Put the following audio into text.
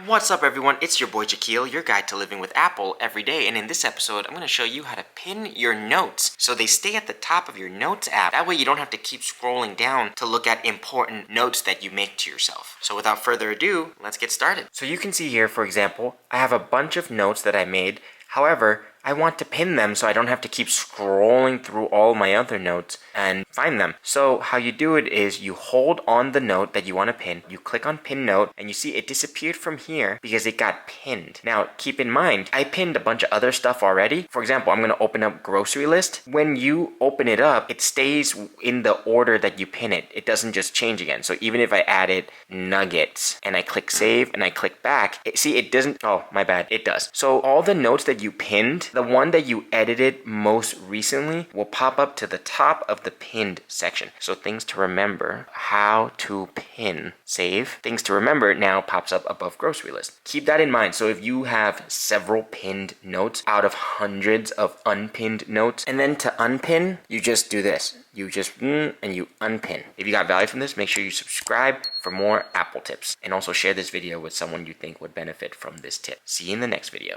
What's up everyone, it's your boy Jaquil, your guide to living with Apple every day, and in this episode I'm going to show you how to pin your notes so they stay at the top of your Notes app. That way you don't have to keep scrolling down to look at important notes that you make to yourself. So without further ado, let's get started. So you can see here, for example, I have a bunch of notes that I made. However, I want to pin them so I don't have to keep scrolling through all my other notes and find them. So how you do it is you hold on the note that you want to pin, you click on pin note, and you see it disappeared from here because it got pinned. Now keep in mind, I pinned a bunch of other stuff already. For example, I'm going to open up grocery list. When you open it up, it stays in the order that you pin it. It doesn't just change again. So even if I added nuggets and I click save and I click back, it doesn't, oh my bad, it does. So all the notes that you pinned, the one that you edited most recently will pop up to the top of the pinned section. So things to remember, how to pin, save. Things to remember now pops up above grocery list. Keep that in mind. So if you have several pinned notes out of hundreds of unpinned notes, and then to unpin, you just do this. You just and you unpin. If you got value from this, make sure you subscribe for more Apple tips. And also share this video with someone you think would benefit from this tip. See you in the next video.